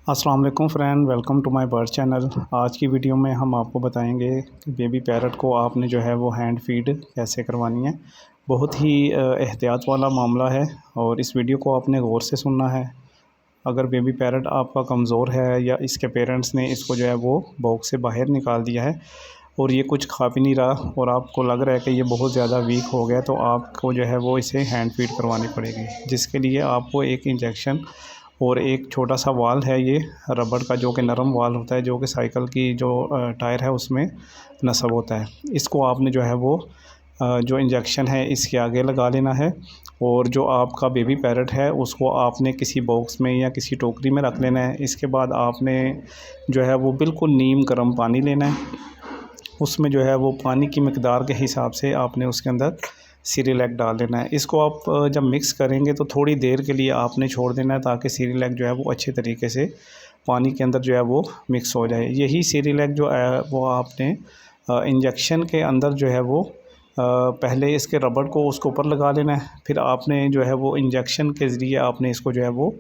अस्सलाम वालेकुम friend, welcome to my bird channel. आज की वीडियो में हम आपको बताएंगे कि बेबी पैरट को आपने जो है वो हैंड फीड कैसे करवानी है। बहुत ही एहतियात वाला मामला है और इस वीडियो को आपने गौर से सुनना है। अगर बेबी पैरट आपका कमज़ोर है या इसके पेरेंट्स ने इसको जो है वो बॉक्स से बाहर निकाल दिया है और ये कुछ खा भी नहीं रहा और आपको लग रहा है कि ये बहुत ज़्यादा वीक हो गया, तो आपको जो है वो इसे हैंड फीड करवानी पड़ेगी, जिसके लिए आपको एक इंजेक्शन और एक छोटा सा वाल है, ये रबड़ का जो कि नरम वाल होता है, जो कि साइकिल की जो टायर है उसमें नस्ब होता है। इसको आपने जो है वो जो इंजेक्शन है इसके आगे लगा लेना है और जो आपका बेबी पैरट है उसको आपने किसी बॉक्स में या किसी टोकरी में रख लेना है। इसके बाद आपने जो है वो बिल्कुल नीम गर्म पानी लेना है। उसमें जो है वो पानी की मकदार के हिसाब से आपने उसके अंदर सीरिलैक डाल देना है। इसको आप जब मिक्स करेंगे तो थोड़ी देर के लिए आपने छोड़ देना है ताकि सीरिलैक जो है वो अच्छे तरीके से पानी के अंदर जो है वो मिक्स हो जाए। यही सीरिलैक जो है वो आपने इंजेक्शन के अंदर जो है वो पहले इसके रबड़ को उसके ऊपर लगा लेना है, फिर आपने जो है वो इंजेक्शन के ज़रिए आपने इसको जो है वो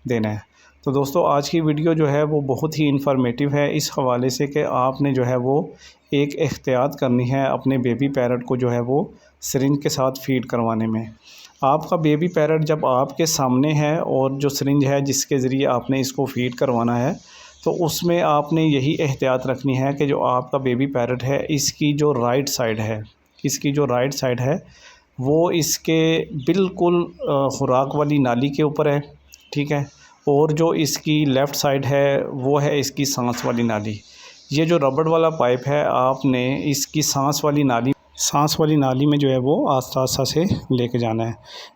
देना है। तो दोस्तों, आज की वीडियो जो है वो बहुत ही इन्फॉर्मेटिव है इस हवाले से कि आपने जो है वो एक एहतियात करनी है अपने बेबी पैरट को जो है वो सिरिंज के साथ फीड करवाने में। आपका बेबी पैरट जब आपके सामने है और जो सिरिंज है जिसके ज़रिए आपने इसको फीड करवाना है, तो उसमें आपने यही एहतियात रखनी है कि जो आपका बेबी पैरट है इसकी जो राइट साइड है वो इसके बिल्कुल खुराक वाली नाली के ऊपर है, ठीक है। और जो इसकी लेफ़्ट साइड है वो है इसकी सांस वाली नाली। ये जो रबड़ वाला पाइप है आपने इसकी सांस वाली नाली में जो है वो आस्ता आस्ता से लेके जाना है।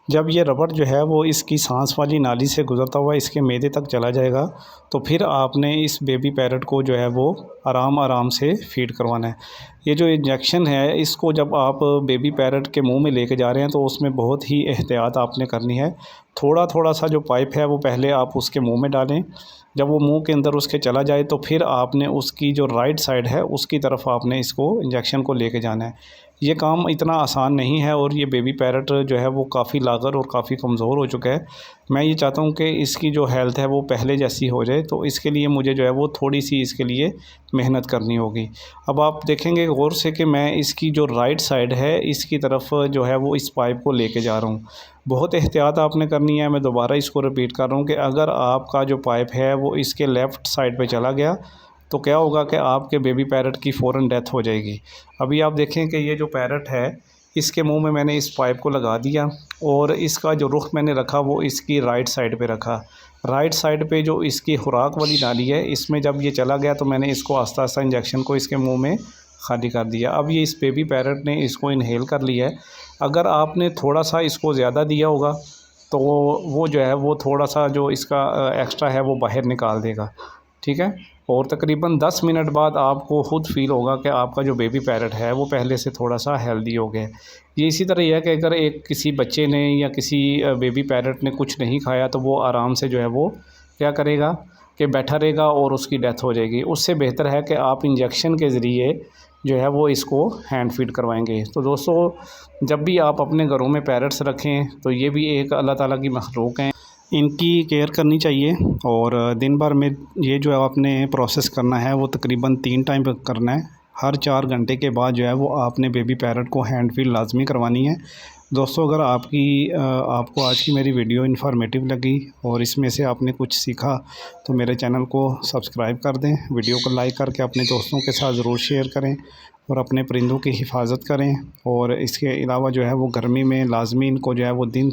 जब ये रबड़ जो है वो इसकी सांस वाली नाली से गुज़रता हुआ इसके मैदे तक चला जाएगा, तो फिर आपने इस बेबी पैरट को जो है वो आराम आराम से फीड करवाना है। ये जो इंजेक्शन है इसको जब आप बेबी पैरट के मुंह में लेके जा रहे हैं तो उसमें बहुत ही एहतियात आपने करनी है। थोड़ा थोड़ा सा जो पाइप है वो पहले आप उसके मुंह में डालें। जब वो मुंह के अंदर उसके चला जाए तो फिर आपने उसकी जो राइट साइड है उसकी तरफ आपने इसको इंजेक्शन को लेके जाना है। ये काम इतना आसान नहीं है और ये बेबी पैरट जो है वो काफ़ी लागर और काफ़ी कमज़ोर हो चुका है। मैं ये चाहता हूँ कि इसकी जो हेल्थ है वो पहले जैसी हो जाए, तो इसके लिए मुझे जो है वो थोड़ी सी इसके लिए मेहनत करनी होगी। अब आप देखेंगे गौर से कि मैं इसकी जो राइट साइड है इसकी तरफ जो है वो इस पाइप को लेके जा रहा हूँ। बहुत एहतियात आपने करनी है। मैं दोबारा इसको रिपीट कर रहा हूँ कि अगर आपका जो पाइप है वो इसके लेफ़्ट साइड पे चला गया तो क्या होगा कि आपके बेबी पैरट की फ़ौरन डेथ हो जाएगी। अभी आप देखें कि ये जो पैरट है इसके मुंह में मैंने इस पाइप को लगा दिया और इसका जो रुख मैंने रखा वो इसकी राइट साइड पे रखा। राइट साइड पे जो इसकी खुराक वाली नाली है इसमें जब ये चला गया तो मैंने इसको आस्ता आस्ता इंजेक्शन को इसके मुंह में खाली कर दिया। अब ये इस बेबी पैरट ने इसको इनहेल कर लिया है। अगर आपने थोड़ा सा इसको ज़्यादा दिया होगा तो वो जो है वो थोड़ा सा जो इसका एक्स्ट्रा है वो बाहर निकाल देगा, ठीक है। और तकरीबन 10 मिनट बाद आपको ख़ुद फील होगा कि आपका जो बेबी पैरट है वो पहले से थोड़ा सा हेल्दी हो गया है। ये इसी तरह यह है कि अगर किसी बच्चे ने या किसी बेबी पैरट ने कुछ नहीं खाया तो वो आराम से जो है वो क्या करेगा कि बैठा रहेगा और उसकी डेथ हो जाएगी। उससे बेहतर है कि आप इंजेक्शन के ज़रिए जो है वो इसको हैंड फीड करवाएंगे। तो दोस्तों, जब भी आप अपने घरों में पैरट्स रखें तो ये भी एक अल्लाह ताला की मखलूक हैं, इनकी केयर करनी चाहिए। और दिन भर में ये जो आपने प्रोसेस करना है वो तकरीबन 3 टाइम करना है। हर 4 घंटे के बाद जो है वो आपने बेबी पैरट को हैंड फीड लाजमी करवानी है। दोस्तों, अगर आपको आज की मेरी वीडियो इन्फॉर्मेटिव लगी और इसमें से आपने कुछ सीखा तो मेरे चैनल को सब्सक्राइब कर दें, वीडियो को लाइक करके अपने दोस्तों के साथ ज़रूर शेयर करें और अपने परिंदों की हिफाजत करें। और इसके अलावा जो है वो गर्मी में लाजमी इनको जो है वो दिन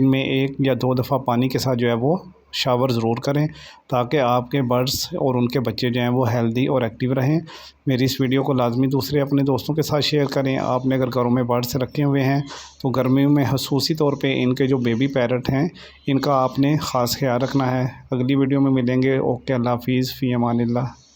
में 1 या 2 दफ़ा पानी के साथ जो है वो शावर ज़रूर करें ताकि आपके बर्ड्स और उनके बच्चे जो हैं वो हेल्दी और एक्टिव रहें। मेरी इस वीडियो को लाजमी दूसरे अपने दोस्तों के साथ शेयर करें। आपने अगर घरों में बर्ड्स रखे हुए हैं तो गर्मियों में ख़ुसूसी तौर पे इनके जो बेबी पैरट हैं इनका आपने ख़ास ख्याल रखना है। अगली वीडियो में मिलेंगे। ओके, अल्लाह हाफिज़, फ़ी अमानिल्लाह।